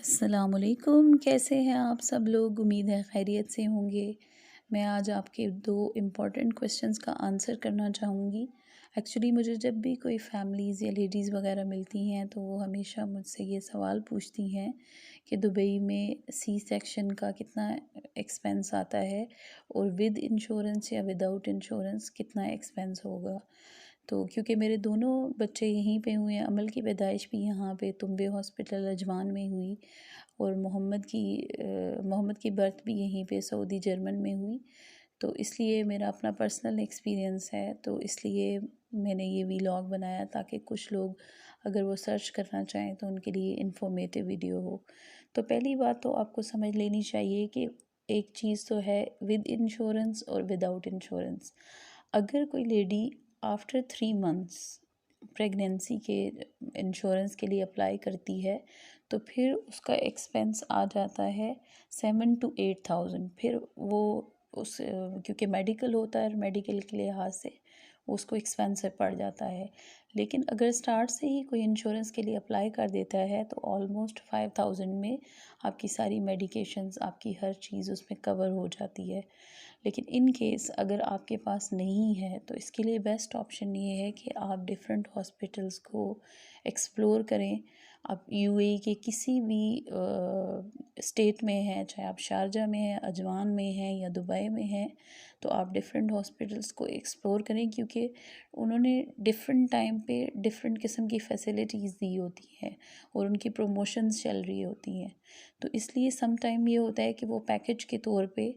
अस्सलामुअलैकुम, कैसे हैं आप सब लोग? उम्मीद है खैरियत से होंगे। मैं आज आपके 2 इम्पॉर्टेंट क्वेश्चंस का आंसर करना चाहूँगी। एक्चुअली मुझे जब भी कोई फैमिलीज़ या लेडीज़ वगैरह मिलती हैं तो वो हमेशा मुझसे ये सवाल पूछती हैं कि दुबई में सी सेक्शन का कितना एक्सपेंस आता है और विद इंश्योरेंस या विदाउट इंश्योरेंस कितना एक्सपेंस होगा। तो क्योंकि मेरे दोनों बच्चे यहीं पे हुए हैं, अमल की पैदाइश भी यहाँ पे तुम्बे हॉस्पिटल अजवान में हुई और मोहम्मद की बर्थ भी यहीं पे सऊदी जर्मन में हुई। तो इसलिए मेरा अपना पर्सनल एक्सपीरियंस है, तो इसलिए मैंने ये वीलॉग बनाया ताकि कुछ लोग अगर वो सर्च करना चाहें तो उनके लिए इन्फॉर्मेटिव वीडियो हो। तो पहली बात तो आपको समझ लेनी चाहिए कि एक चीज़ तो है विद इंश्योरेंस और विदाउट इंश्योरेंस। अगर कोई लेडी आफ्टर 3 मंथ्स प्रेगनेंसी के इंश्योरेंस के लिए अप्लाई करती है तो फिर उसका एक्सपेंस आ जाता है 7 to 8 thousand। फिर वो क्योंकि मेडिकल होता है, मेडिकल के लिहाज से उसको एक्सपेंसिव पड़ जाता है। लेकिन अगर स्टार्ट से ही कोई इंश्योरेंस के लिए अप्लाई कर देता है तो ऑलमोस्ट 5,000 में आपकी सारी मेडिकेशंस, आपकी हर चीज़ उसमें कवर हो जाती है। लेकिन इन केस अगर आपके पास नहीं है तो इसके लिए बेस्ट ऑप्शन ये है कि आप डिफरेंट हॉस्पिटल्स को एक्सप्लोर करें। आप यूएई के किसी भी स्टेट में हैं, चाहे आप शारजा में हैं, अजवान में हैं या दुबई में हैं, तो आप डिफरेंट हॉस्पिटल्स को एक्सप्लोर करें क्योंकि उन्होंने डिफरेंट टाइम पे डिफरेंट किस्म की फैसिलिटीज़ दी होती हैं और उनकी प्रमोशंस चल रही होती हैं। तो इसलिए सम टाइम ये होता है कि वो पैकेज के तौर पे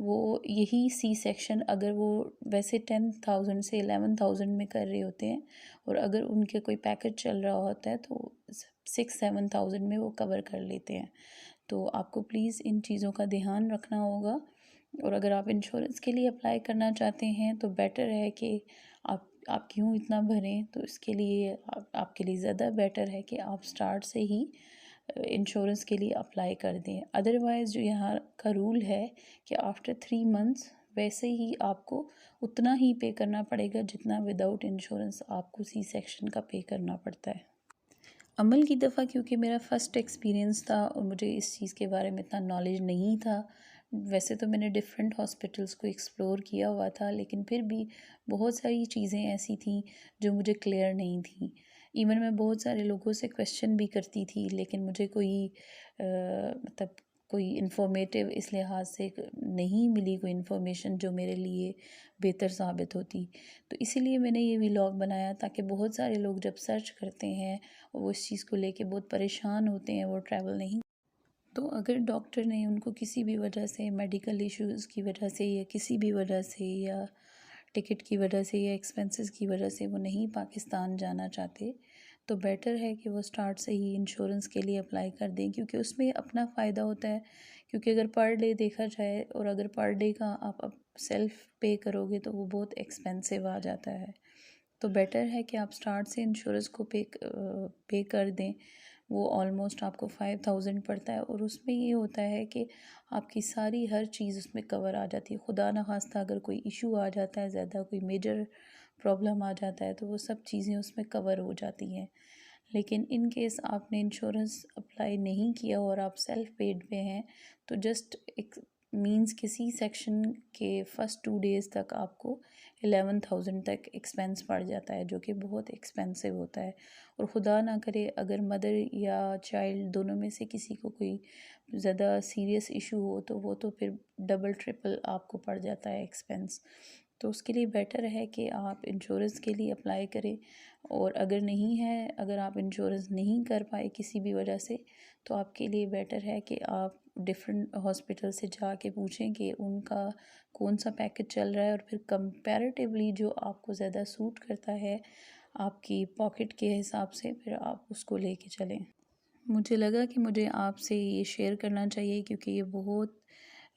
वो यही सी सेक्शन अगर वो वैसे 10,000 से 11,000 में कर रहे होते हैं और अगर उनके कोई पैकेज चल रहा होता है तो 6-7,000 में वो कवर कर लेते हैं। तो आपको प्लीज़ इन चीज़ों का ध्यान रखना होगा। और अगर आप इंश्योरेंस के लिए अप्लाई करना चाहते हैं तो बेटर है कि आप क्यों इतना भरें, तो इसके लिए आपके लिए ज़्यादा बेटर है कि आप स्टार्ट से ही इंश्योरेंस के लिए अप्लाई कर दें। अदरवाइज़ जो यहाँ का रूल है कि आफ्टर 3 मंथ्स वैसे ही आपको उतना ही पे करना पड़ेगा जितना विदाउट इंश्योरेंस आपको सी सेक्शन का पे करना पड़ता है। अमल की दफ़ा क्योंकि मेरा फ़र्स्ट एक्सपीरियंस था और मुझे इस चीज़ के बारे में इतना नॉलेज नहीं था। वैसे तो मैंने डिफरेंट हॉस्पिटल्स को एक्सप्लोर किया हुआ था, लेकिन फिर भी बहुत सारी चीज़ें ऐसी थी जो मुझे क्लियर नहीं थी। इवन मैं बहुत सारे लोगों से क्वेश्चन भी करती थी, लेकिन मुझे मतलब कोई इन्फॉर्मेटिव इस लिहाज से नहीं मिली कोई इन्फॉर्मेशन जो मेरे लिए बेहतर साबित होती। तो इसीलिए मैंने ये व्लॉग बनाया ताकि बहुत सारे लोग जब सर्च करते हैं और वो इस चीज़ को लेके बहुत परेशान होते हैं, वो ट्रैवल नहीं। तो अगर डॉक्टर ने उनको किसी भी वजह से, मेडिकल इश्यूज़ की वजह से या किसी भी वजह से या टिकट की वजह से या एक्सपेंसेस की वजह से वो नहीं पाकिस्तान जाना चाहते, तो बेटर है कि वो स्टार्ट से ही इंश्योरेंस के लिए अप्लाई कर दें क्योंकि उसमें अपना फ़ायदा होता है। क्योंकि अगर पर डे देखा जाए और अगर पर डे का आप सेल्फ पे करोगे तो वो बहुत एक्सपेंसिव आ जाता है। तो बेटर है कि आप स्टार्ट से इंश्योरेंस को पे कर दें। वो ऑलमोस्ट आपको 5,000 पड़ता है और उसमें ये होता है कि आपकी सारी हर चीज़ उसमें कवर आ जाती है। खुदा न खास्ता अगर कोई इशू आ जाता है, ज़्यादा कोई मेजर प्रॉब्लम आ जाता है तो वो सब चीज़ें उसमें कवर हो जाती हैं। लेकिन इन केस आपने इंश्योरेंस अप्लाई नहीं किया और आप सेल्फ पेड पे हैं तो जस्ट एक मींस किसी सेक्शन के फर्स्ट 2 डेज़ तक आपको 11,000 तक एक्सपेंस पड़ जाता है, जो कि बहुत एक्सपेंसिव होता है। और ख़ुदा ना करे अगर मदर या चाइल्ड दोनों में से किसी को कोई ज़्यादा सीरियस इशू हो तो वो तो फिर डबल ट्रिपल आपको पड़ जाता है एक्सपेंस। तो उसके लिए बेटर है कि आप इंश्योरेंस के लिए अप्लाई करें। और अगर नहीं है, अगर आप इंश्योरेंस नहीं कर पाए किसी भी वजह से, तो आपके लिए बेटर है कि आप डिफरेंट हॉस्पिटल से जाके पूछें कि उनका कौन सा पैकेज चल रहा है और फिर कंपैरेटिवली जो आपको ज़्यादा सूट करता है आपकी पॉकेट के हिसाब से फिर आप उसको लेके चलें। मुझे लगा कि मुझे आपसे ये शेयर करना चाहिए क्योंकि ये बहुत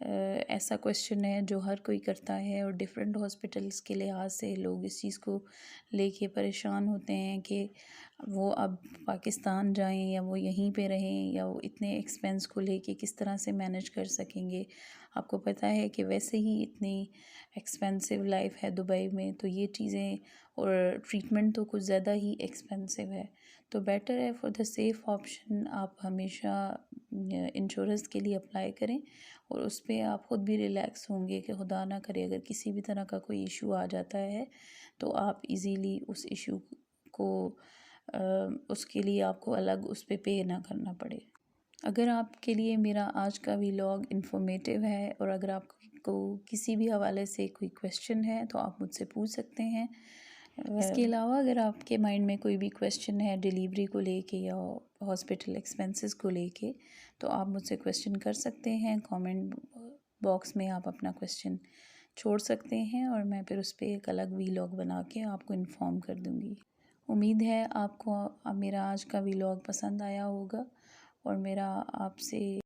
ऐसा क्वेश्चन है जो हर कोई करता है और डिफरेंट हॉस्पिटल्स के लिहाज से लोग इस चीज़ को लेके परेशान होते हैं कि वो अब पाकिस्तान जाएं या वो यहीं पे रहें या वो इतने एक्सपेंस को लेके किस तरह से मैनेज कर सकेंगे। आपको पता है कि वैसे ही इतनी एक्सपेंसिव लाइफ है दुबई में, तो ये चीज़ें और ट्रीटमेंट तो कुछ ज़्यादा ही एक्सपेंसिव है। तो बेटर है फॉर द सेफ़ ऑप्शन आप हमेशा इंश्योरेंस के लिए अप्लाई करें और उस पर आप ख़ुद भी रिलैक्स होंगे कि खुदा ना करे अगर किसी भी तरह का कोई इशू आ जाता है तो आप इजीली उस इशू को उसके लिए आपको अलग उस पर पे ना करना पड़े। अगर आपके लिए मेरा आज का व्लॉग इन्फॉर्मेटिव है और अगर आपको किसी भी हवाले से कोई क्वेश्चन है तो आप मुझसे पूछ सकते हैं। इसके अलावा अगर आपके माइंड में कोई भी क्वेश्चन है डिलीवरी को लेके या हॉस्पिटल एक्सपेंसेस को लेके तो आप मुझसे क्वेश्चन कर सकते हैं। कमेंट बॉक्स में आप अपना क्वेश्चन छोड़ सकते हैं और मैं फिर उस पर एक अलग व्लॉग बना के आपको इन्फॉर्म कर दूँगी। उम्मीद है आपको मेरा आज का व्लॉग पसंद आया होगा और मेरा आपसे